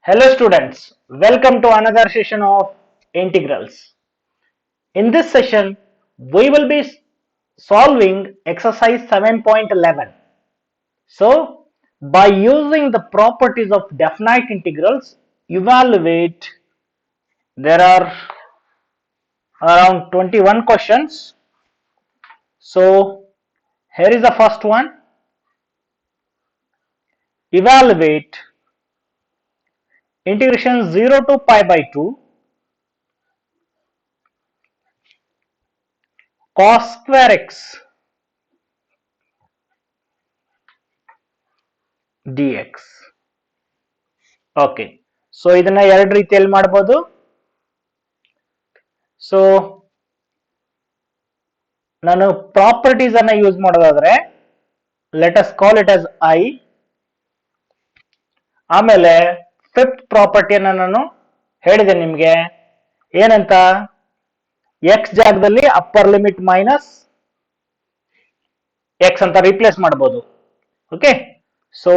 Hello students, welcome to another session of integrals. In this session, we will be solving exercise 7.11. So, by using the properties of definite integrals, evaluate, there are around 21 questions. So, here is the first one. Evaluate integration 0 to pi by 2 cos square x dx. Okay, so ಇದನ್ನ ಎರಡು ರೀತಿಯಲ್ಲಿ ಮಾಡಬಹುದು. So ನಾನು properties ಅನ್ನ use ಮಾಡೋದಾದ್ರೆ let us call it as I. ಆಮೇಲೆ fifth ಪ್ರಾಪರ್ಟಿಯನ್ನ ನಾನು ಹೇಳಿದೆ ನಿಮ್ಗೆ ಏನಂತ, ಎಕ್ಸ್ ಜಾಗದಲ್ಲಿ ಅಪ್ಪರ್ ಲಿಮಿಟ್ ಮೈನಸ್ ಎಕ್ಸ್ ಅಂತ ರಿಪ್ಲೇಸ್ ಮಾಡಬಹುದು. Okay, so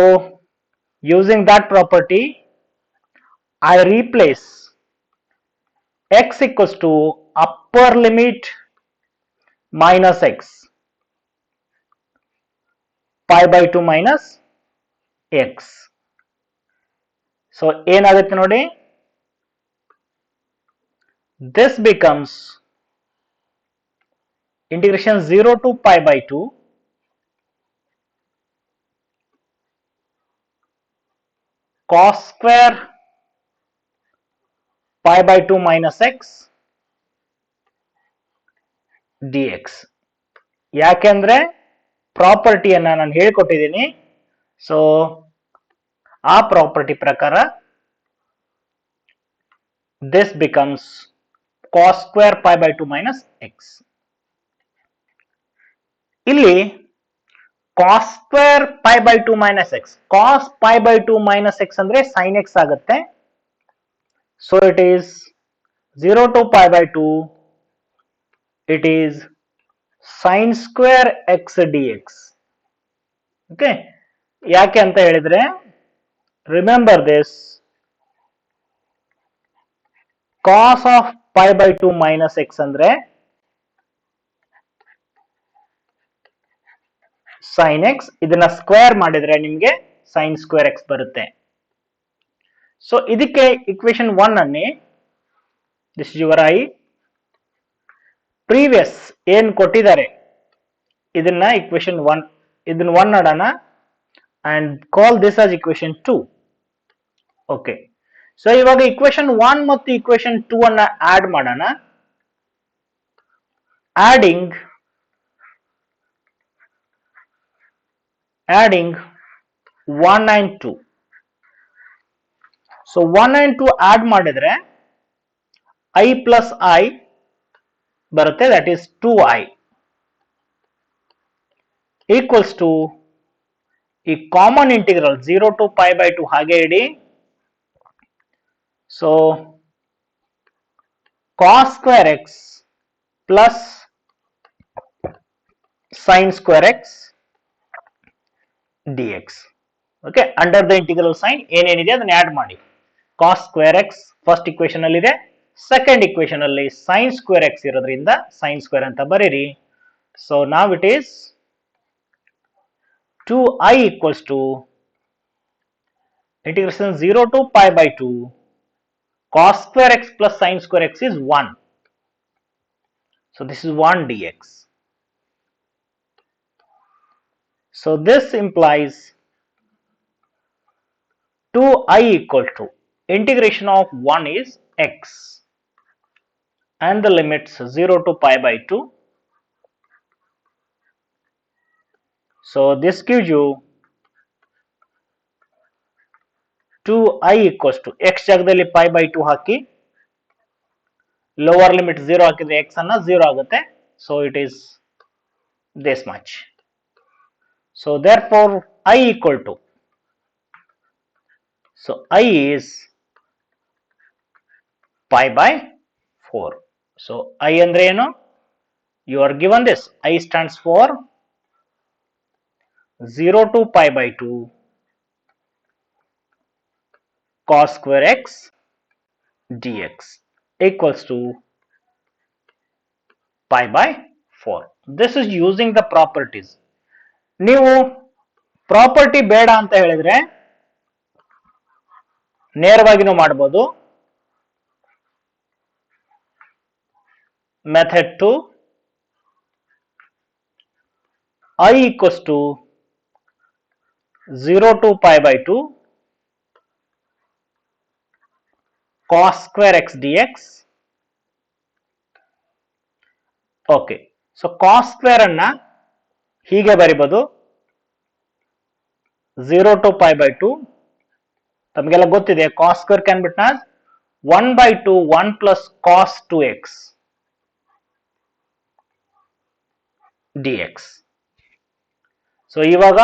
using that property I replace x equals to upper limit minus x pi by 2 minus x. So ಏನಾಗುತ್ತೆ ನೋಡಿ, this becomes integration 0 to pi by 2 cos square pi by 2 minus x dx. ಯಾಕೆಂದ್ರೆ ಪ್ರಾಪರ್ಟಿಯನ್ನ ನಾನು ಹೇಳಿಕೊಟ್ಟಿದ್ದೀನಿ. So ಆ property ಪ್ರಕಾರ this becomes cos square pi by 2 minus x. ಇಲ್ಲಿ cos square pi by 2 minus x, cos pi by 2 minus x ಅಂದ್ರೆ sin x ಆಗುತ್ತೆ. So it is 0 to pi by 2, it is sin square x dx. Okay, ಯಾಕೆ ಅಂತ ಹೇಳಿದ್ರೆ remember this, cos of pi by 2 minus x ಅಂದ್ರೆ sin x, ಇದನ್ನ square ಮಾಡಿದ್ರೆ ನಿಮ್ಗೆ sin square x ಬರುತ್ತೆ. ಸೊ ಇದಕ್ಕೆ ಇಕ್ವೇಶನ್ 1 ಅನ್ನಿ, this is your I, previous ಏನ್ ಕೊಟ್ಟಿದ್ದಾರೆ ಇದನ್ನ ಇಕ್ವೇಶನ್ 1, ಇದನ್ನ 1 ಮಾಡೋಣ and call this as equation 2. Okay, so ಇವಾಗ ಇಕ್ವೇಶನ್ 1 ಮತ್ತು ಇಕ್ವೇಶನ್ 2 ಅನ್ನ ಆಡ್ ಮಾಡೋಣ. adding 1 and 2. So 1 and 2 add ಮಾಡಿದ್ರೆ i plus I ಬರುತ್ತೆ, that is 2i equals to ಈ common integral 0 to pi by 2 ಹಾಗೆ ಇಡಿ. So cos square x plus sin square x dx. Okay, under the integral sign ಏನೇನಿದೆ ಅದನ್ನ add ಮಾಡಿ. cos square x first equation ಅಲ್ಲಿ ಇದೆ, second equation ಅಲ್ಲಿ sin square x ಇರೋದ್ರಿಂದ sin square ಅಂತ ಬರೀರಿ. ಸೊ ನಾವ್ it is 2i equals to integration 0 to pi by 2 cos square x plus sin square x is 1. So this is 1 dx. So this implies 2i equal to integration of 1 is x and the limits 0 to pi by 2. So this gives you 2i equals to x ಜಾಗದಲ್ಲಿ pi by 2 hockey, lower limit 0 ಹಾಕಿದ್ರೆ x ಅನ್ನ 0 ಆಗುತ್ತೆ. So it is this much. So therefore I equal to, so I is pi by 4. So I ಅಂದ್ರೆ ಏನು, you are given this, I stands for 0 to pi by 2 cos square x dx equals to pi by 4. This is using the properties. ನೀವು property ಬೇಡ ಅಂತ ಹೇಳಿದ್ರೆ ನೇರವಾಗಿನೂ ಮಾಡಬಹುದು. Method 2 I equals to 0 to pi by 2 cos square x dx. Okay, so cos square ಅನ್ನ ಹೀಗೆ ಬರಿಬಹುದು 0 to pi by 2. ತಮಗೆಲ್ಲ ಗೊತ್ತಿದೆ cos square can bit as 1 by 2 1 plus cos 2x dx. So ಇವಾಗ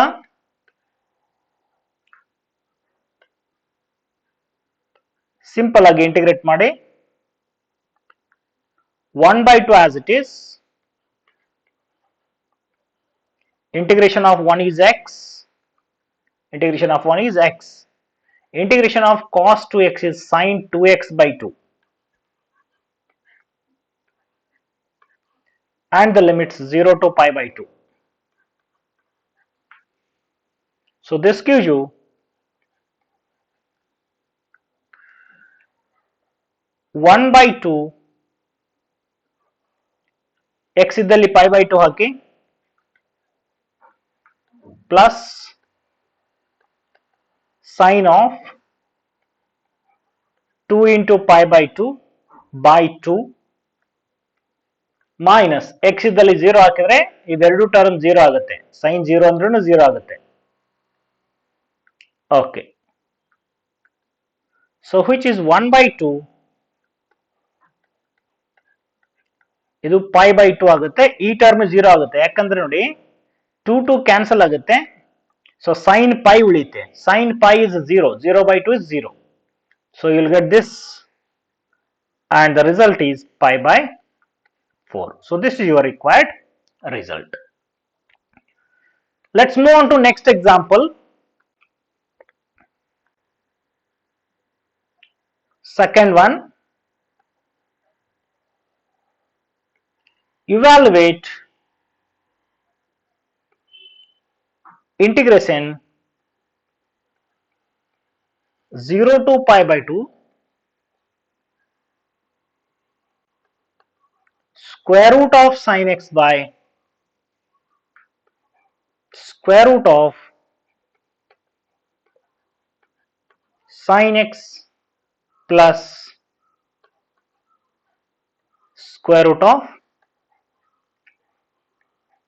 ಸಿಂಪಲ್ ಆಗಿ ಇಂಟಿಗ್ರೇಟ್ ಮಾಡಿ 1 by 2 as it is, integration of 1 is x, integration of 1 is x, integration of cos 2x is sin 2x by 2, and the limits 0 to pi by 2. So this gives you 1 by 2 x ಇದ್ದಲ್ಲಿ pi by 2 hockey plus sin of 2 into pi by 2 by 2 minus x ಇದ್ದಲ್ಲಿ 0 ಹಾಕಿದ್ರೆ ಇವೆರಡು term 0 ಆಗುತ್ತೆ, sin 0 ಅಂದ್ರೂ 0 ಆಗುತ್ತೆ. Okay, so which is 1 by 2, ಇದು pi by 2 ಆಗುತ್ತೆ. ಈ ಟರ್ಮ್ 0 ಆಗುತ್ತೆ ಯಾಕಂದ್ರೆ ನೋಡಿ 2 2 ಕ್ಯಾನ್ಸಲ್ ಆಗುತ್ತೆ. ಸೊ sin pi ಉಳಿಯುತ್ತೆ, sin pi is 0, 0 by 2 is 0. So you will get this and the result is pi by 4. So this is your required result. Let's move on to next example. Second one, evaluate integration 0 to pi by 2 square root of sin x by square root of sin x plus square root of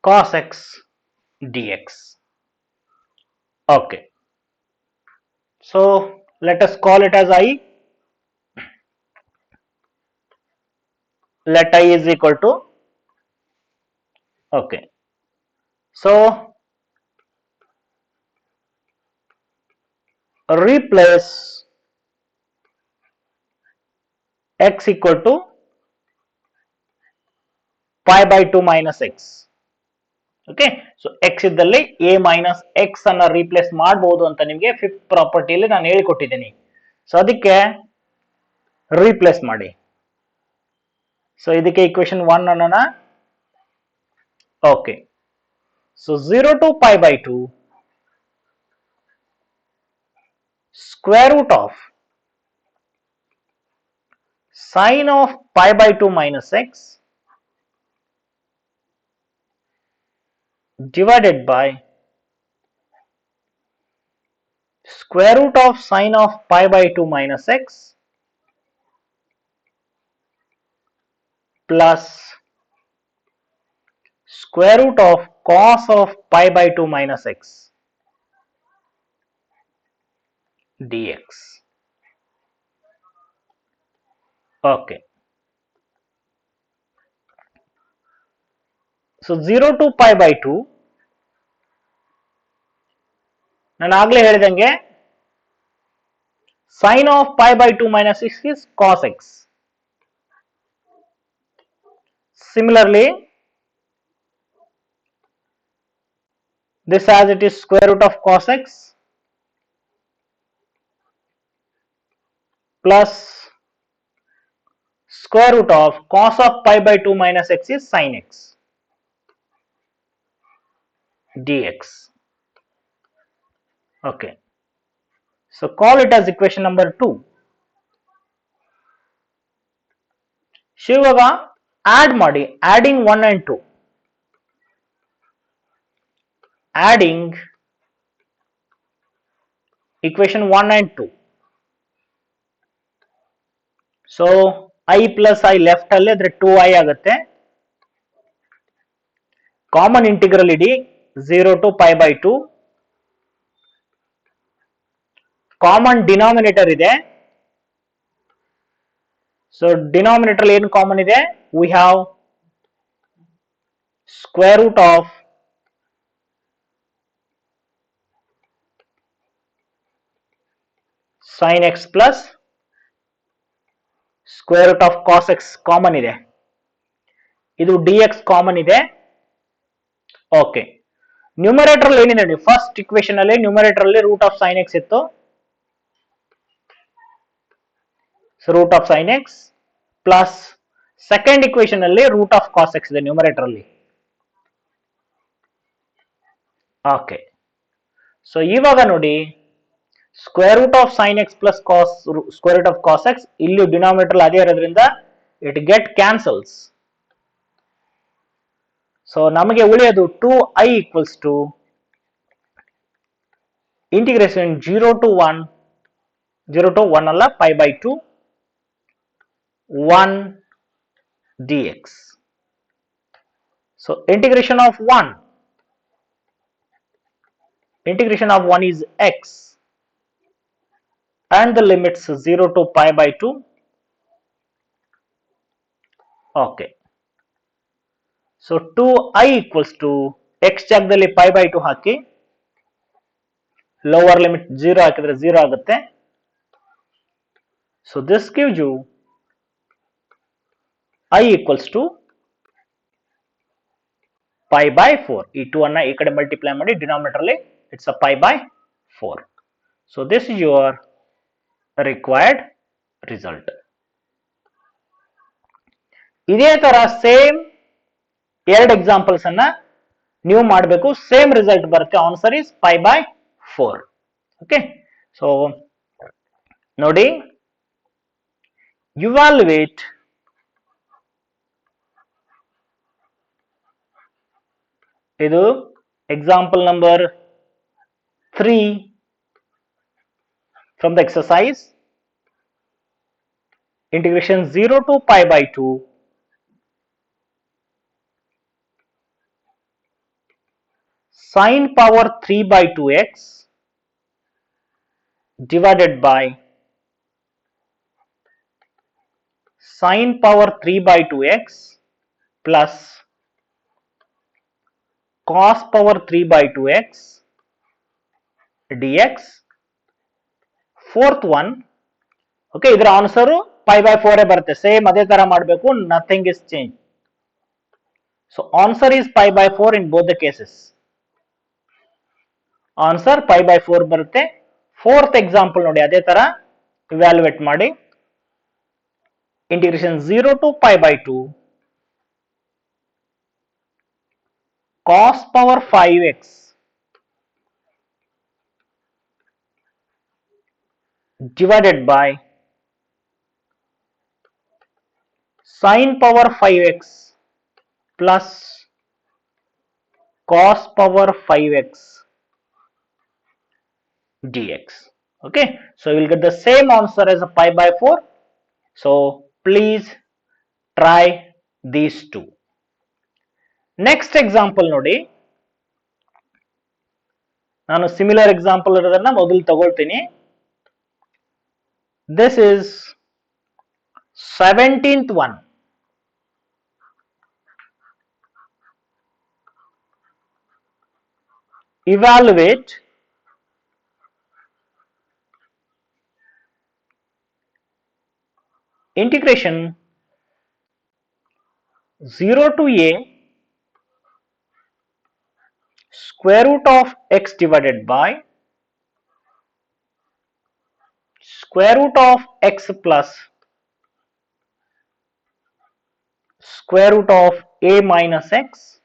cos x dx. Okay, so let us call it as I. Let I is equal to, okay, so replace x equal to pi by 2 minus x. Okay, so x ಇದ್ದಲ್ಲಿ a minus x ಅನ್ನ replace ಮಾಡಬಹುದು ಅಂತ ನಿಮಗೆ fifth ಪ್ರಾಪರ್ಟಿಯಲ್ಲಿ ನಾನು ಹೇಳಿಕೊಟ್ಟಿದ್ದೀನಿ. So ಅದಕ್ಕೆ replace ಮಾಡಿ. ಸೊ ಇದಕ್ಕೆ ಇಕ್ವೇಶನ್ 1 ಅನ್ನೋಣ. Okay, so 0 to pi by 2 square root of sin of pi by 2 minus x divided by square root of sin of pi by 2 minus x plus square root of cos of pi by 2 minus x dx. Okay, so 0 to pi by 2 ನಾನು ಆಗ್ಲೇ ಹೇಳಿದಂಗೆ sin of pi by 2 minus 6 is cos x. Similarly, this as it is square root of cos x plus square root of cos of pi by 2 minus x is sin x dx. Okay. So call it as equation number 2. So ಇವಾಗ add ಮಾಡಿ, adding 1 and 2, adding equation 1 and 2. So I plus I left ಅಲ್ಲಿ ಅಂದ್ರೆ 2i ಆಗುತ್ತೆ. Common integral ED 0 to pi by 2. Common denominator ಇದೆ. So denominator ಏನು common ಇದೆ? We have square root of sin x plus square root of cos x common ಇದೆ. ಇದು dx common ಇದೆ. Okay, numerator ಅಲ್ಲಿ ಏನಿದೆ ನೋಡಿ, ಫಸ್ಟ್ ಇಕ್ವೇಶನ್ ಅಲ್ಲಿ ನ್ಯೂಮರೇಟರ್ ಅಲ್ಲಿ ರೂಟ್ ಆಫ್ ಸೈನ್ ಎಕ್ಸ್ ಇತ್ತು. Root of sine x plus second equation ಅಲ್ಲಿ ರೂಟ್ ಆಫ್ ಕಾಸ್ ಎಕ್ಸ್ ಇದೆ ನ್ಯೂಮರೇಟರ್ ಅಲ್ಲಿ. ಓಕೆ, ಸೊ ಇವಾಗ ನೋಡಿ square root of sine x plus cos square root of cos x ಇಲ್ಲಿ denominator ಅದೇ ಇರೋದ್ರಿಂದ it get cancels. So ನಮಗೆ ಉಳಿಯೋದು 2i equals to integration 0 to 1 ಅಲ್ಲ pi by 2 1 dx. So integration of 1 is x and the limits 0 to pi by 2. Okay, so 2i equals to x ಜಾಗದಲ್ಲಿ pi by 2 hockey lower limit 0 ಹಾಕಿದ್ರೆ 0 ಆಗುತ್ತೆ. So this gives you I equals to pi by 4. ಈ 2 ಅನ್ನ ಈ ಕಡೆ multiply ಮಾಡಿ denominator ಅಲ್ಲಿ it's a pi by 4. So this is your required result. ಇದೇ ತರ ಸೇಮ್ ಎರಡು ಎಕ್ಸಾಂಪಲ್ಸ್ ಅನ್ನ ನೀವು ಮಾಡಬೇಕು, ಸೇಮ್ ರಿಸಲ್ಟ್ ಬರುತ್ತೆ. Answer is pi by 4. Okay, so ನೋಡಿ, evaluate ಇದು example number 3 from the exercise. Integration 0 to pi by 2 sin power 3 by 2x divided by sin power 3 by 2x plus cos power 3 by 2x dx. Fourth one, okay, ಇದರ answer pi by 4 ಬರುತ್ತೆ. Same ಅದೇ ತರ ಮಾಡಬೇಕು, nothing is change. So answer is pi by 4 in both the cases. Answer pi by 4 ಬರುತ್ತೆ. Fourth example ನೋಡಿ, ಅದೇ ತರ evaluate ಮಾಡಿ. Integration 0 to pi by 2 cos power 5x divided by sin power 5x plus cos power 5x dx. Okay, so you will get the same answer as a pi by 4. So please try these two. Next example ನೋಡಿ, ನಾನು similar example ಇರೋದನ್ನ ಮೊದಲು ತಗೊಳ್ತೀನಿ. This is 17th one. Evaluate integration 0 to a square root of x divided by square root of x plus square root of a minus x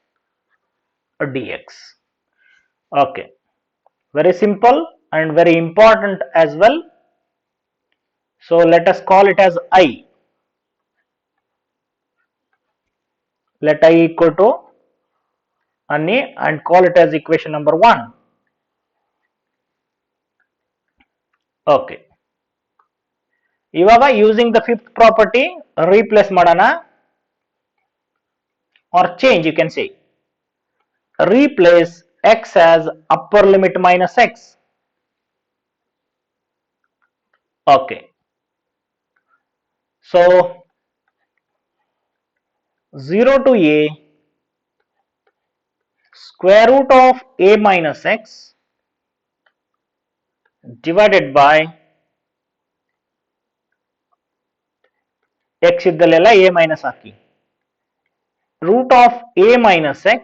dx. Okay, very simple and very important as well. So let us call it as I. Let I equal to Ani and call it as equation number 1. Okay. ಇವಾಗ using the fifth property replace ಮಾಡೋಣ or change, you can say. Replace x as upper limit minus x. Okay. So 0 to a square root of a minus x divided by x ಇದ್ದಲ್ಲೆಲ್ಲ a minus hockey root of a minus x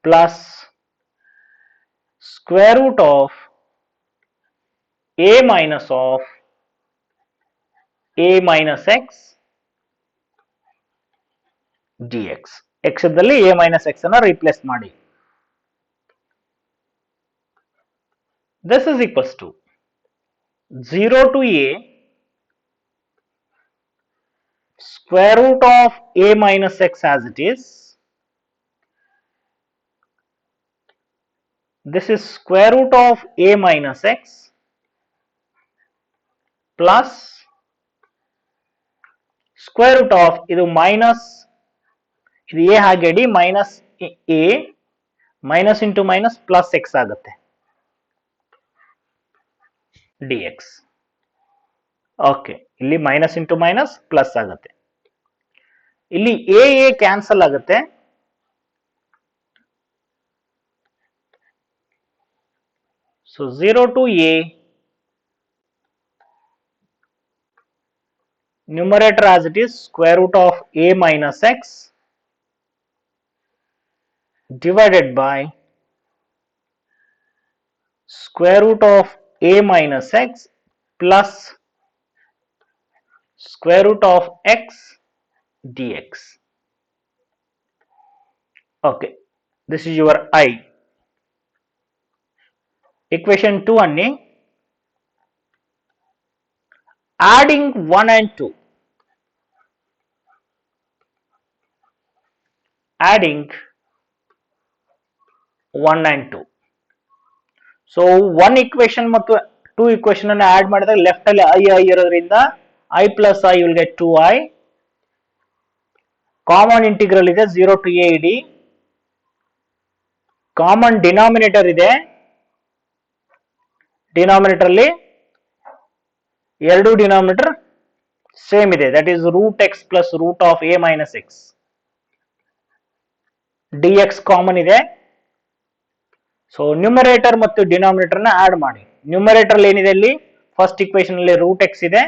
plus square root of a minus of a minus x dx. x ಇದ್ದಲ್ಲಿ a minus x ಅನ್ನು replace ಮಾಡಿ. This is equals to 0 to a square root of a minus x as it is. This is square root of a minus x plus square root of ಇದು minus ಇದು a ಹಾಗೆ ಇಡಿ minus a minus into minus plus x ಆಗುತ್ತೆ dx. Okay, ಇಲ್ಲಿ minus into minus plus ಆಗುತ್ತೆ. ಇಲ್ಲಿ a cancel ಆಗುತ್ತೆ. So 0 to a numerator as it is square root of a minus x divided by square root of a minus x plus square root of x dx. Okay, this is your I. Equation 2 ಅನ್ನಿ adding 1 and 2. Adding 1 and 2. So 1 equation ಮತ್ತು 2 equation ಅನ್ನು add ಮಾಡಿದಾಗ left ಅಲ್ಲಿ I ಇರೋದ್ರಿಂದ I plus I will get 2I. Common integral ಇದೆ 0 to a ED. Common denominator ಇದೆ. Denominator ಅಲ್ಲಿ ಎರಡು ಡಿನಾಮಿನೇಟರ್ ಸೇಮ್ ಇದೆ, that is root x plus root of a minus x. dx common ಇದೆ. So numerator ಮತ್ತು denominator ನ add ಮಾಡಿ. Numerator ಏನಿದೆ ಇಲ್ಲಿ ಫಸ್ಟ್ ಇಕ್ವೇಶನ್ ಅಲ್ಲಿ ರೂಟ್ ಎಕ್ಸ್ ಇದೆ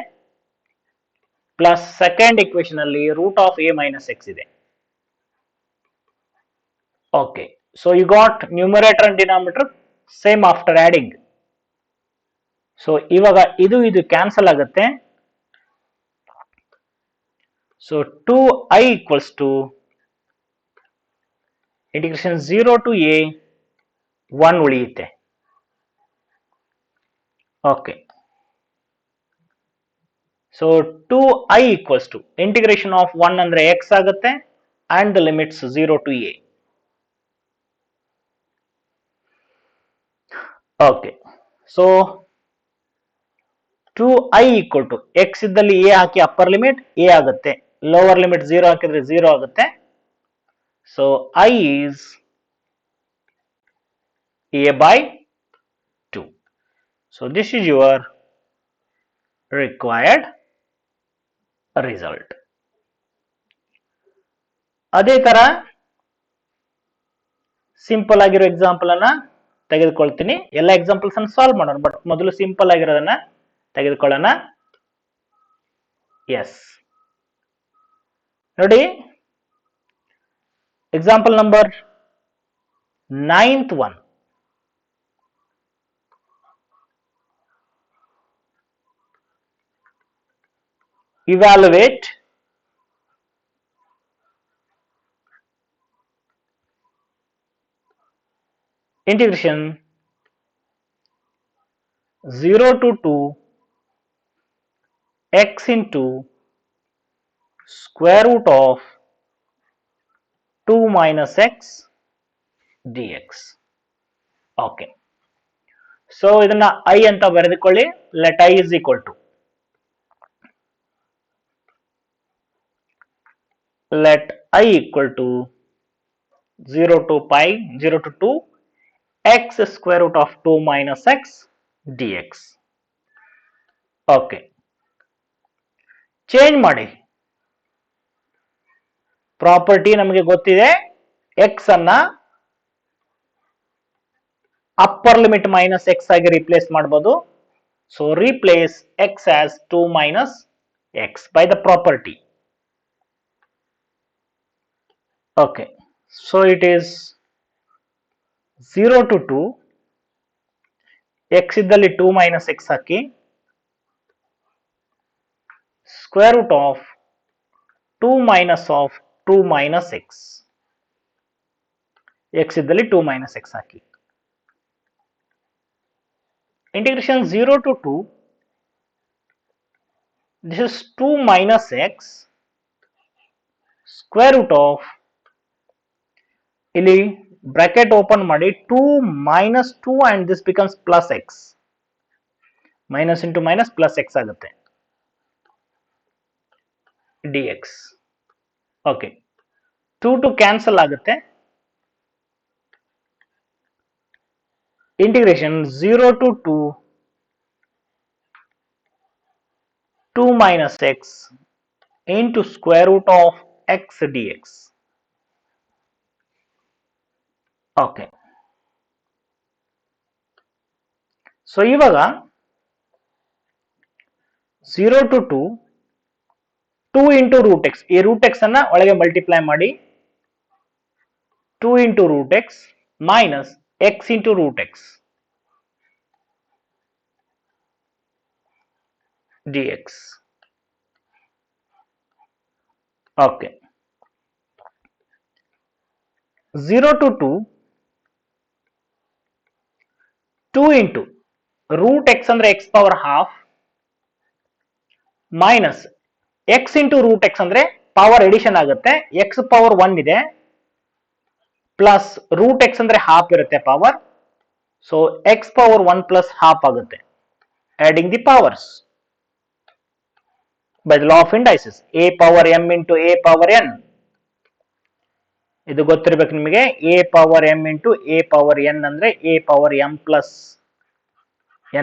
ಪ್ಲಸ್ ಸೆಕೆಂಡ್ ಇಕ್ವೇಶನ್ ಅಲ್ಲಿ root of a minus x ಇದೆ. Okay, so you got numerator and denominator same after adding. ಸೊ ಇವಾಗ ಇದು ಕ್ಯಾನ್ಸಲ್ ಆಗುತ್ತೆ. So 2i equals to integration 0 to a 1 ಉಳಿಯುತ್ತೆ. Okay, so 2i equals to integration of 1 ಅಂದ್ರೆ x ಆಗುತ್ತೆ and the limits 0 to a. Okay, so 2i equal to x ಇದ್ದಲ್ಲಿ a hockey upper limit a ಆಗುತ್ತೆ, lower limit 0 ಹಾಕಿದ್ರೆ 0 ಆಗುತ್ತೆ. So I is a by 2. So this is your required result. ಅದೇ ತರ simple ಆಗಿರೋ example ಅನ್ನ ತೆಗೆದುಕೊಳ್ತೀನಿ. ಎಲ್ಲ examples ಅನ್ನು ಸಾಲ್ವ್ ಮಾಡೋಣ, ಬಟ್ ಮೊದಲು ಸಿಂಪಲ್ ಆಗಿರೋದನ್ನ ತೆಗೆದುಕೊಳ್ಳೋಣ. ಎಸ್, ನೋಡಿ example number 9th one. evaluate integration 0 to 2 x into square root of 2 minus x dx. Okay. So ಇದನ್ನ I ಅಂತ ಬರೆದುಕೊಳ್ಳಿ. Let I is equal to, let I equal to 0 to pi 0 to 2 x square root of 2 minus x dx. Okay. Change ಮಾಡಿ. Property ನಮಗೆ ಗೊತ್ತಿದೆ, x ಅನ್ನ upper limit minus X ಆಗಿ replace ಮಾಡಬಹುದು. So replace x as 2 minus x by the property. Okay, so it is 0 to 2 x ಇದ್ದಲ್ಲಿ 2 minus x hockey square root of 2 minus of 2 minus x, x ಇದ್ದಲ್ಲಿ 2 minus x hockey integration 0 to 2, this is 2 minus x square root of, ಇಲ್ಲಿ bracket open ಮಾಡಿ 2 minus 2 and this becomes plus x, minus into minus plus x ಆಗುತ್ತೆ dx. Okay, 2 to cancel ಆಗುತ್ತೆ. Integration 0 to 2 2 minus x into square root of x dx. Okay, so ಇವಾಗ 0 to 2 2 into root x, ಈ root x ಅನ್ನ ಒಳಗೆ multiply ಮಾಡಿ 2 into root x minus x into root x dx. Okay, 0 to 2 2 into root x ಅಂದ್ರೆ x power half minus x into root x ಅಂದ್ರೆ power edition ಆಗುತ್ತೆ, x power 1 ಇದೆ plus root x ಅಂದ್ರೆ half ಇರುತ್ತೆ power, so x power 1 plus half ಆಗುತ್ತೆ. adding the powers by the law of indices, a power m into a power n, ಇದು ಗೊತ್ತಿರಬೇಕು ನಿಮಗೆ. a power m into a power n ಅಂದ್ರೆ a power m plus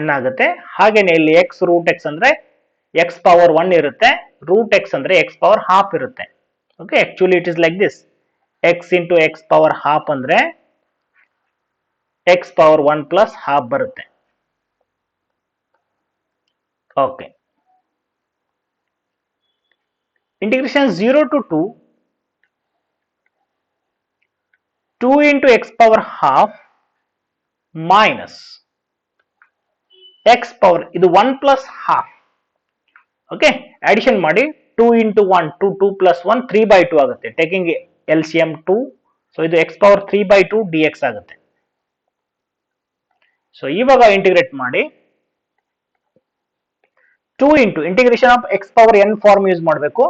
n ಆಗುತ್ತೆ. ಹಾಗೇನೆ ಇಲ್ಲಿ x root x ಅಂದ್ರೆ x power 1 ಇರುತ್ತೆ, root x ಅಂದ್ರೆ x power half ಇರುತ್ತೆ. Okay, actually it is like this, x into x power half ಅಂದ್ರೆ x power 1 plus half ಬರುತ್ತೆ. Okay, integration 0 to 2 2 into x power half minus x power, ಇದು 1 plus half. Okay, addition ಮಾಡಿ 2 into 1 2 2 plus 1 3 by 2 ಆಗುತ್ತೆ, taking LCM 2, so ಇದು x power 3 by 2 dx ಆಗುತ್ತೆ. So ಇವಾಗ integrate ಮಾಡಿ 2 into integration of x power n form use ಮಾಡಬೇಕು,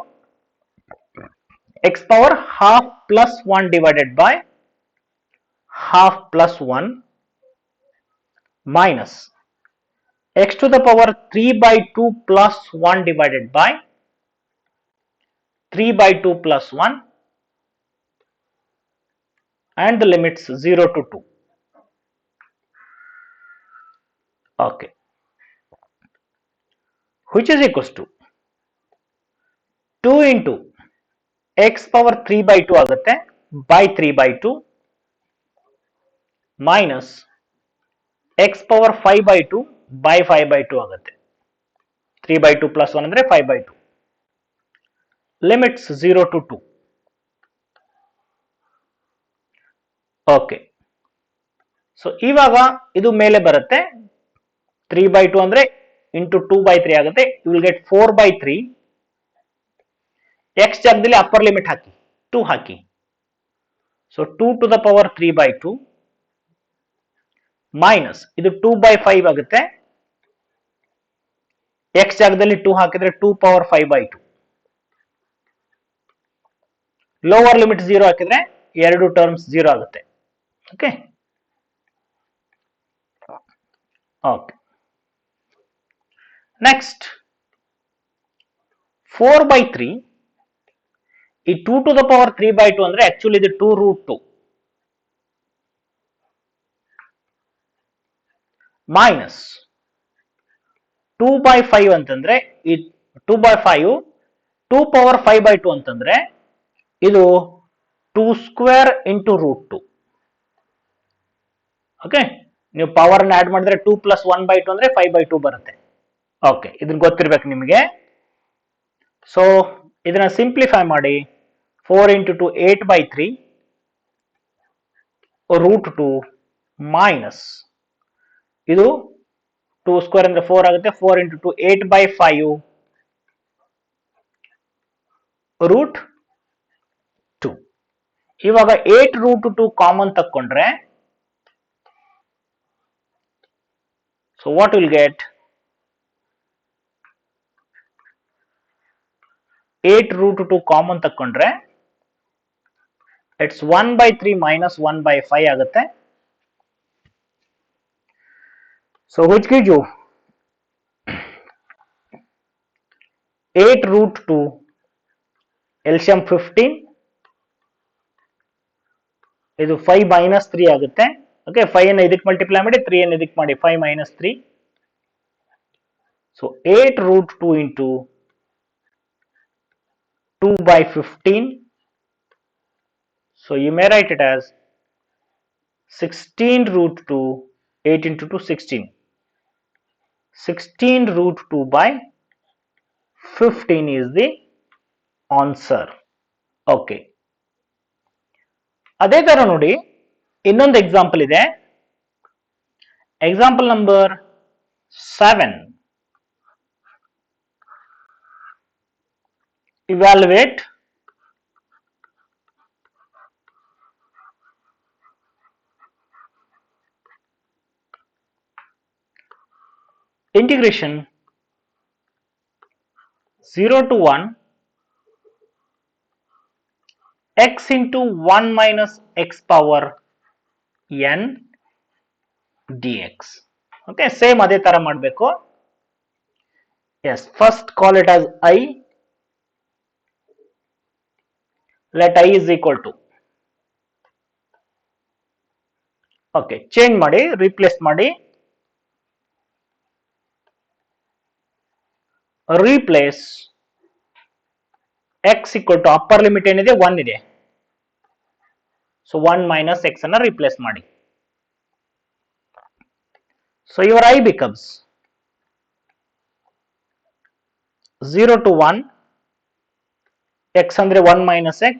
x power half plus 1 divided by half plus 1 minus x to the power 3 by 2 plus 1 divided by 3 by 2 plus 1 and the limits 0 to 2. Okay, which is equals to 2 into x power 3 by 2 ಆಗುತ್ತೆ by 3 by 2 minus x power 5 by 2 by 5 by 2 ಆಗುತ್ತೆ. 3 by 2 plus 1 ಅಂದ್ರೆ 5 by 2. Limits 0 to 2. Okay, so ಇವಾಗ ಇದು ಮೇಲೆ ಬರುತ್ತೆ, 3 by 2 ಅಂದ್ರೆ into 2 by 3 ಆಗುತ್ತೆ, you will get 4 by 3 x ಜಾಗದಲ್ಲಿ ಅಪ್ಪರ್ ಲಿಮಿಟ್ ಹಾಕಿ 2 ಹಾಕಿ. So 2 to the power 3/2 minus ಇದು 2/5 ಆಗುತ್ತೆ. ಎಕ್ಸ್ ಜಾಗದಲ್ಲಿ 2 ಹಾಕಿದ್ರೆ 2 power 5/2. ಲೋವರ್ ಲಿಮಿಟ್ 0 ಹಾಕಿದ್ರೆ ಎರಡು ಟರ್ಮ್ಸ್ 0 ಆಗುತ್ತೆ. ಓಕೆ ಓಕೆ ನೆಕ್ಸ್ಟ್ 4/3 ಈ 2 to the power 3/2 ಅಂದ್ರೆ ಆಕ್ಚುಲಿ ಇದು 2√2 ಮೈನಸ್ 2/5 ಅಂತಂದ್ರೆ ಈ 2/5 2 power 5/2 ಅಂತಂದ್ರೆ ಇದು 2 square into √2. ಓಕೆ ನೀವು ಪವರ್ ಆಡ್ ಮಾಡಿದ್ರೆ 2 plus 1/2 ಅಂದ್ರೆ 5/2 ಬರುತ್ತೆ. ಓಕೆ ಇದನ್ನ ಗೊತ್ತಿರ್ಬೇಕು ನಿಮಗೆ. ಸೊ ಇದನ್ನ ಸಿಂಪ್ಲಿಫೈ ಮಾಡಿ 4 into 2 8/3 √2 ಮೈನಸ್ ಇದು 2 ಸ್ಕ್ವೇರ್ ಅಂದ್ರೆ 4 ಆಗುತ್ತೆ. 4 into 2 8/5 √2. ಇವಾಗ 8√2 ಕಾಮನ್ ತಕ್ಕೊಂಡ್ರೆ so what will get 8√2 common ತಕ್ಕೊಂಡ್ರೆ ಇಟ್ಸ್ 1/3 ಮೈನಸ್ 1/5 ಆಗುತ್ತೆ. So which gives you 8√2 LCM 15 ಇದು 5 minus 3 ಆಗುತ್ತೆ. ಓಕೆ 5 ಅನ್ನು ಇದಕ್ಕೆ ಮಲ್ಟಿಪ್ಲೈ ಮಾಡಿ 3 ಅನ್ನು ಇದಕ್ಕೆ ಮಾಡಿ 5 minus 3. So 8√2 into 2/15. So you may write it as 16√2 8 into 2 16. 16√2/15 is the answer. Okay. ಅದೇ ತರ ನೋಡಿ ಇನ್ನೊಂದು ಎಕ್ಸಾಂಪಲ್ ಇದೆ. Example number 7. Evaluate integration 0 to 1 x into 1 minus x power n dx. Okay, same ಅದೇ ತರ ಮಾಡಬೇಕು. Yes, first call it as I. Let I is equal to. Okay, change ಮಾಡಿ replace ಮಾಡಿ. Replace x equal to upper limit ಏನಿದೆ 1 ಇದೆ. So 1 minus x ಅನ್ನ replace ಮಾಡಿ. So your I becomes 0 to 1 x ಅಂದ್ರೆ 1 minus x.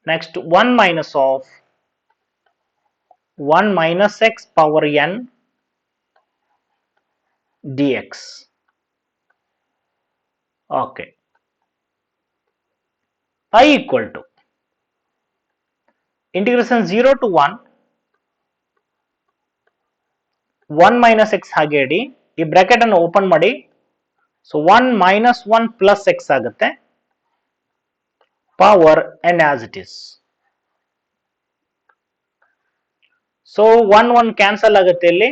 Next 1 minus of 1 minus x power n dx. Okay. I equal to integration 0 to 1 1 minus x ಹಾಗೆ ಇಡಿ. ಈ bracket ಅನ್ನು open ಮಾಡಿ. So 1 minus 1 plus x ಆಗುತ್ತೆ. Power n as it is. So 1 1 cancel ಆಗುತ್ತೆ ಇಲ್ಲಿ.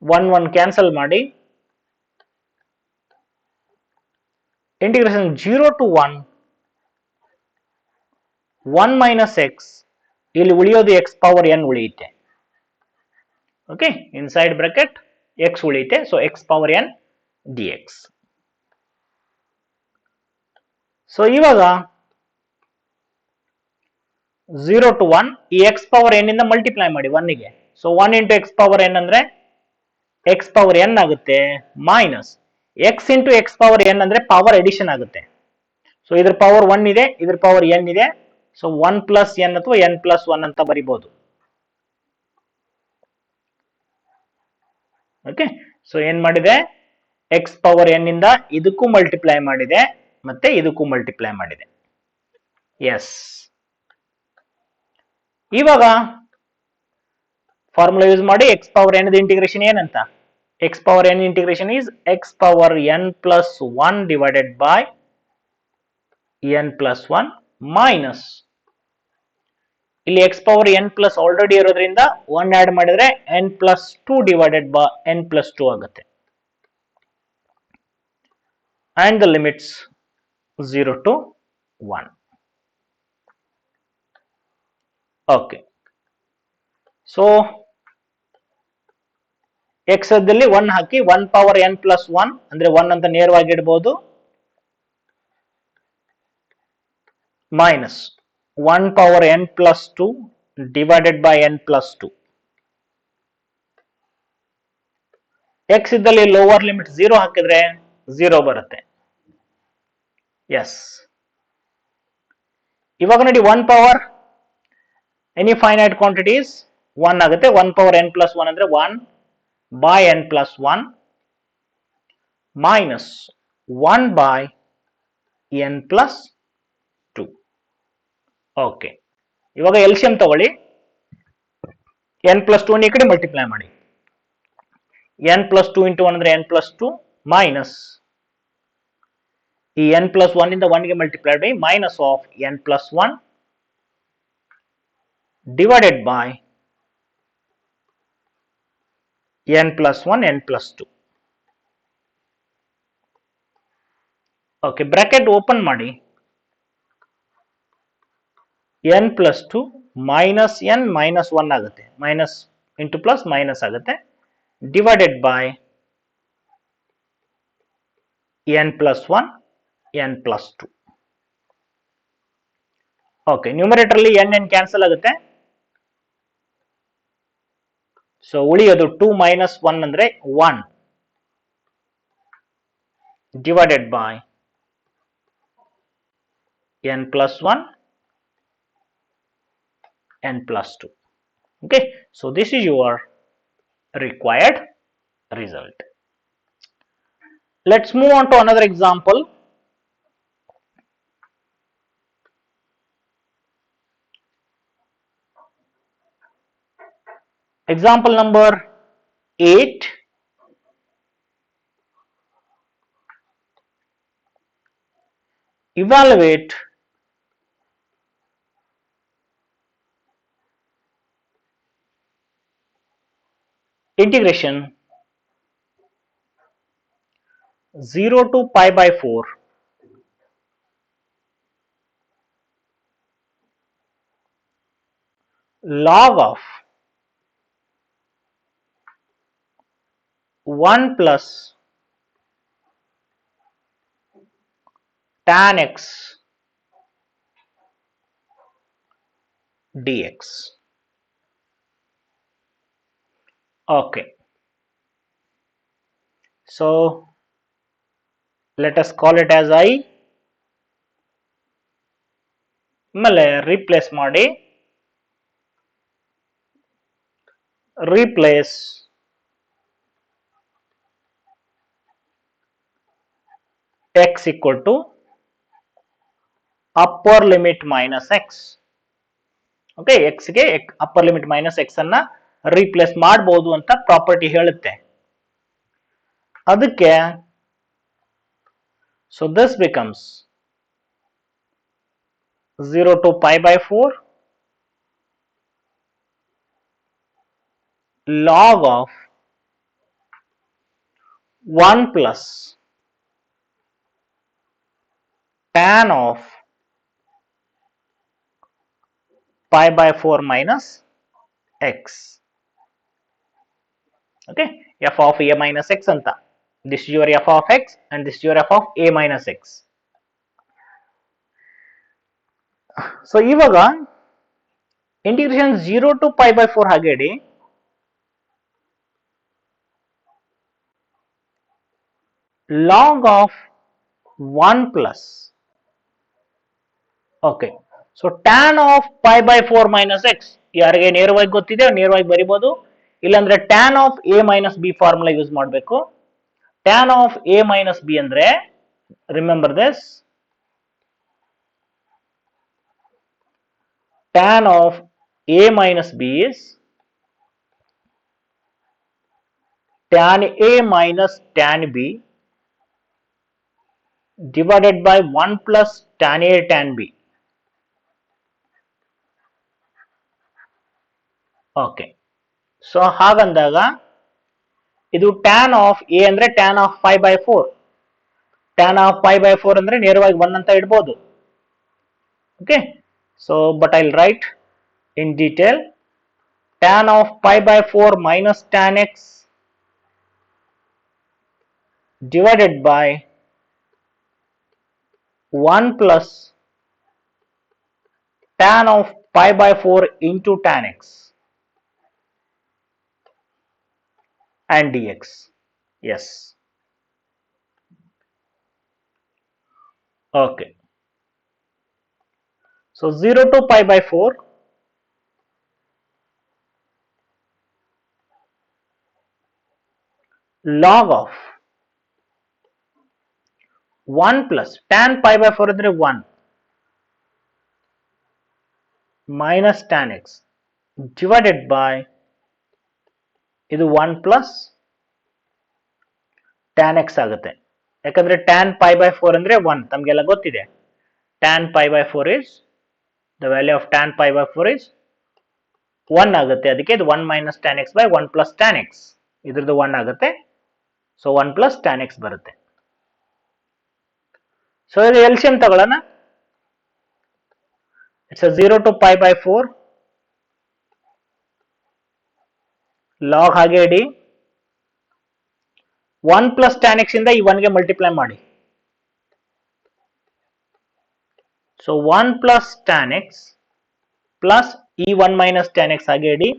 1 1 cancel ಮಾಡಿ. Integration 0 to 1 1 minus x ಇಲ್ಲಿ ಉಳಿಯೋದು x power n ಉಳಿಯುತ್ತೆ. ಓಕೆ ಇನ್ಸೈಡ್ ಬ್ರಾಕೆಟ್ x ಉಳಿಯುತ್ತೆ. So x power n dx. So ಇವಾಗ 0 to 1 ಈ x power n ಇಂದ ಮಲ್ಟಿಪ್ಲೈ ಮಾಡಿ 1 ಗೆ. So 1 into x power n ಅಂದ್ರೆ x power n ಆಗುತ್ತೆ minus x into x power n ಅಂದ್ರೆ ಪವರ್ ಎಡಿಷನ್ ಆಗುತ್ತೆ. ಸೊ ಇದ್ರ ಪವರ್ 1 ಇದೆ, ಇದ್ರ ಪವರ್ n ಇದೆ. ಸೊ 1 plus n ಅಥವಾ n plus 1 ಅಂತ ಬರಿಬಹುದು. ಓಕೆ ಸೊ ಏನ್ ಮಾಡಿದೆ ಎಕ್ಸ್ ಪವರ್ ಎನ್ ಇಂದ ಇದಕ್ಕೂ ಮಲ್ಟಿಪ್ಲೈ ಮಾಡಿದೆ ಮತ್ತೆ ಇದಕ್ಕೂ ಮಲ್ಟಿಪ್ಲೈ ಮಾಡಿದೆ. ಎಸ್, ಇವಾಗ ಫಾರ್ಮುಲಾ ಯೂಸ್ ಮಾಡಿ ಎಕ್ಸ್ ಪವರ್ ಎನ್ ಇಂಟಿಗ್ರೇಷನ್ ಏನಂತ, x power n integration is x power n plus 1 divided by n plus 1 minus, ಇಲ್ಲಿ x power n plus already ಇರೋದ್ರಿಂದ 1 ಆಡ್ ಮಾಡಿದ್ರೆ n plus 2 divided by n plus 2 ಆಗುತ್ತೆ. And the limits 0 to 1. Okay. So x ದಲ್ಲಿ 1 ಹಾಕಿ 1 power n plus 1 ಅಂದ್ರೆ 1 ಅಂತ ನೇರವಾಗಿ ಇಡಬಹುದು, minus 1 power n plus 2 divided by n plus 2. x ಇದ್ದಲ್ಲಿ lower limit 0 ಹಾಕಿದ್ರೆ 0 ಬರುತ್ತೆ. ಎಸ್, ಇವಾಗ ನೋಡಿ 1 ಪವರ್ ಎನಿ ಫೈನೈಟ್ ಕ್ವಾಂಟಿಟೀಸ್ 1 ಆಗುತ್ತೆ. 1 ಪವರ್ n ಪ್ಲಸ್ 1 ಅಂದ್ರೆ 1 by n plus 1 minus 1 by n plus 2. Okay, ಇವಾಗ ಎಲ್ಸಿಎಂ ತಗೊಳ್ಳಿ, n ಪ್ಲಸ್ 2 ಈ ಕಡೆ ಮಲ್ಟಿಪ್ಲೈ ಮಾಡಿ. n ಪ್ಲಸ್ 2 ಇಂಟು 1 ಅಂದ್ರೆ n ಪ್ಲಸ್ 2 ಮೈನಸ್ ಈ n ಪ್ಲಸ್ 1 ಇಂದ 1 ಗೆ multiplied by minus of n plus 1 divided by n plus 1 n plus 2. Okay, bracket open ಮಾಡಿ, n plus 2 minus n minus 1 ಆಗುತ್ತೆ, minus into plus minus ಆಗುತ್ತೆ, divided by n plus 1 n plus 2. Okay, numerator ಅಲ್ಲಿ n cancel ಆಗುತ್ತೆ, so ಉಳಿಯೋದು 2 minus 1 ಅಂದ್ರೆ 1 divided by n plus 1 n plus 2. Okay, so this is your required result. Let's move on to another example. Example number 8. Evaluate integration 0 to pi by 4 log of 1 plus tan x dx. Okay, so let us call it as I. ಆಮೇಲೆ replace ಮಾಡಿ, replace x equal to upper limit minus x. Okay, x ಗೆ upper limit minus x ಅನ್ನ replace ಮಾಡಬಹುದು ಅಂತ property ಹೇಳುತ್ತೆ. ಅದಕ್ಕೆ so this becomes 0 to pi by 4 log of 1 plus tan of pi by 4 minus x. Okay, f of a minus x anta. This is your f of x and this is your f of a minus x. So ಇವಾಗ integration 0 to pi by 4 ಹಾಗೆ ಇಡಿ, log of 1 plus, okay, so tan of pi by 4 minus x ಯಾರಿಗೆ ನೇರವಾಗಿ ಗೊತ್ತಿದೆ ನೇರವಾಗಿ ಬರಿಬಹುದು, ಇಲ್ಲಾಂದ್ರೆ tan of a minus b formula use ಮಾಡಬೇಕು. tan of a minus b ಅಂದ್ರೆ remember this, tan of a minus b is tan a minus tan b divided by 1 plus tan a tan b. Okay, so ಹಾಗಂದಾಗ ಇದು tan of a ಅಂದ್ರೆ tan of 5/4, tan of 5/4 ಅಂದ್ರೆ ನೇರವಾಗಿ 1 ಅಂತ ಇಡಬಹುದು. Okay, so but I will write in detail tan of pi by 4 minus tan x divided by 1 plus tan of pi by 4 into tan x and dx. Yes. Okay. So 0 to pi by 4 log of 1 plus tan pi by 4 ಅಂದ್ರೆ 1 minus tan x divided by ಇದು 1 plus tan x ಆಗುತ್ತೆ. ಯಾಕಂದ್ರೆ tan pi by 4 ಅಂದ್ರೆ 1 ತಮಗೆಲ್ಲ ಗೊತ್ತಿದೆ. tan pi by 4 is the value of tan pi by 4 is 1 ಆಗುತ್ತೆ. ಅದಕ್ಕೆ ಇದು 1 minus tan x by 1 plus tan x, ಇದ್ರದ್ದು 1 ಆಗುತ್ತೆ. ಸೊ 1 plus tan x ಬರುತ್ತೆ. ಸೊ ಇದು LCM ತಗೊಳ್ಳೋಣ. It's 0 to pi by 4 log ಹಾಗೆ ಇಡಿ, 1 plus tan x ಇಂದ ಈ 1 ಗೆ ಮಲ್ಟಿಪ್ಲೈ ಮಾಡಿ. So 1 plus tan x plus ಈ 1 minus tan x ಹಾಗೆ ಇಡಿ,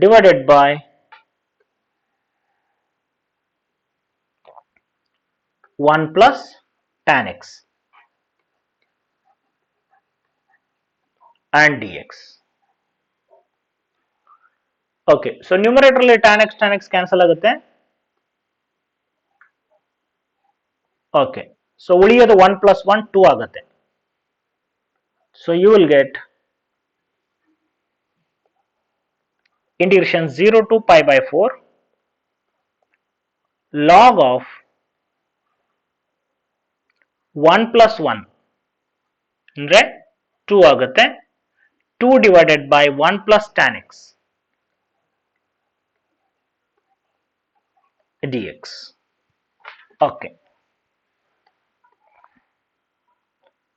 divided by 1 plus tan x and dx. Okay, so numerator ಅಲ್ಲಿ tan x cancel ಆಗುತ್ತೆ. Okay, so ಉಳಿಯೋದು 1 plus 1 2 ಆಗುತ್ತೆ. So you will get integration 0 to pi by 4 log of 1 plus 1 ಅಂದ್ರೆ 2 ಆಗುತ್ತೆ, 2 divided by 1 plus tan x dx. Okay,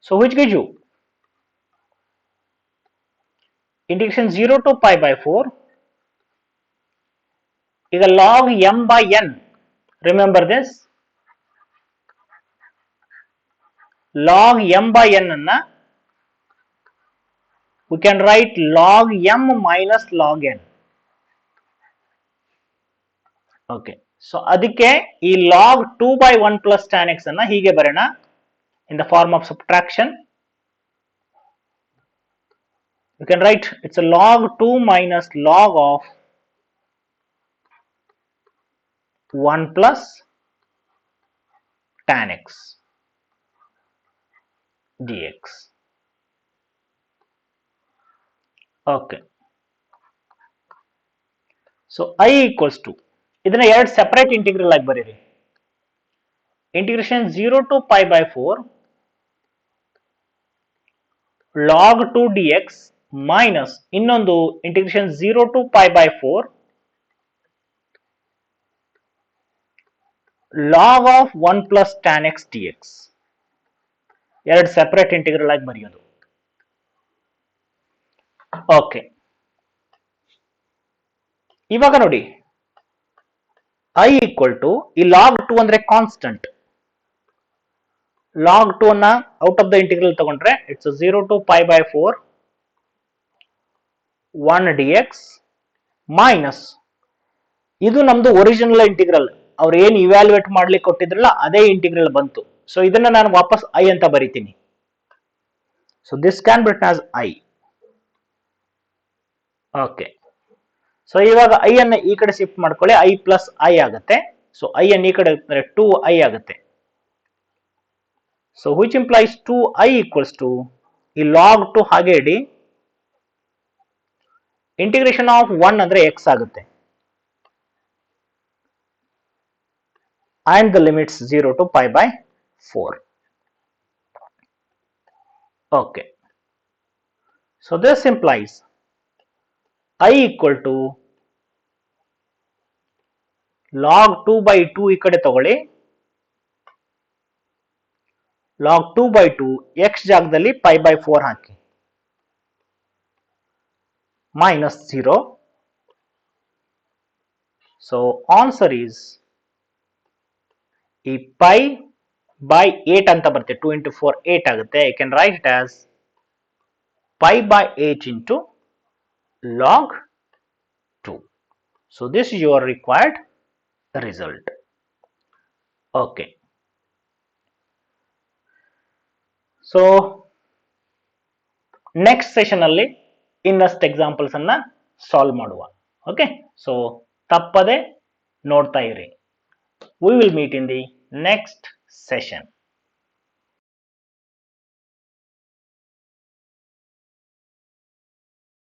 so which gives you integration 0 to pi by 4 ಈಗ log m by n, remember this, log m by n ಅನ್ನ we can write log m minus log n. Okay, so ಅದಕ್ಕೆ ಈ log 2 by 1 plus tan x ಅನ್ನ ಹೀಗೆ ಬರೋಣ in the form of subtraction. You can write it's a log 2 minus log of 1 plus tan x dx. Okay, so I equals to ಇದನ್ನ ಎರಡು separate integral ಆಗಿ ಬರೀರಿ. Integration 0 to pi by 4 log 2 dx minus ಇನ್ನೊಂದು integration 0 to pi by 4 log of 1 plus tan x dx. ಎರಡು separate integral ಆಗಿ ಬರೆಯೋದು. Okay, ಇವಾಗ ನೋಡಿ I equal to ಈ log 2 ಅಂದ್ರೆ ಕಾನ್ಸ್ಟಂಟ್, log 2 ಅನ್ನ ಔಟ್ ಆಫ್ ದ ಇಂಟಿಗ್ರಲ್ ತಗೊಂಡ್ರೆ it's 0 to pi by 4 1 dx minus ಇದು ನಮ್ದು ಒರಿಜಿನಲ್ ಇಂಟಿಗ್ರಲ್, ಅವ್ರು ಏನು ಇವ್ಯಾಲ್ಯೂಯೇಟ್ ಮಾಡ್ಲಿಕ್ಕೆ ಕೊಟ್ಟಿದ್ರಲ್ಲ ಅದೇ ಇಂಟಿಗ್ರಲ್ ಬಂತು. ಸೊ ಇದನ್ನ ನಾನು ವಾಪಸ್ I ಅಂತ ಬರಿತೀನಿ. So this can be written as I. Okay, so ಇವಾಗ ಐ ಅನ್ನ ಈ ಕಡೆ ಶಿಫ್ಟ್ ಮಾಡ್ಕೊಳ್ಳಿ, ಐ ಪ್ಲಸ್ ಐ ಆಗುತ್ತೆ. ಸೊ ಐ ಅನ್ನ ಈ ಕಡೆ ಟೂ ಐ ಆಗುತ್ತೆ. So which implies two I equals to, ಈ ಲಾಗ್ ಟು ಹಾಗೆ ಇಡಿ, ಇಂಟಿಗ್ರೇಷನ್ ಆಫ್ 1 ಅಂದ್ರೆ ಎಕ್ಸ್ ಆಗುತ್ತೆ, and the limits 0 to pi by 4. Okay, so this implies I equal to log 2 by 2 ಈ ಕಡೆ ತಗೊಳ್ಳಿ, log 2 by 2 x ಜಾಗದಲ್ಲಿ pi by 4 hockey, minus 0. So answer is ಈ pi by 8 ಅಂತ ಬರುತ್ತೆ, 2 into 4 8 ಆಗುತ್ತೆ. I can write it as pi by 8 into log 2. So this is your required result. Okay, so next session ಅಲ್ಲಿ ಇನ್ನಷ್ಟು examples ಅನ್ನ solve ಮಾಡುವ. Okay, so ತಪ್ಪದೆ ನೋಡ್ತಾ ಇರಿ. We will meet in the next session.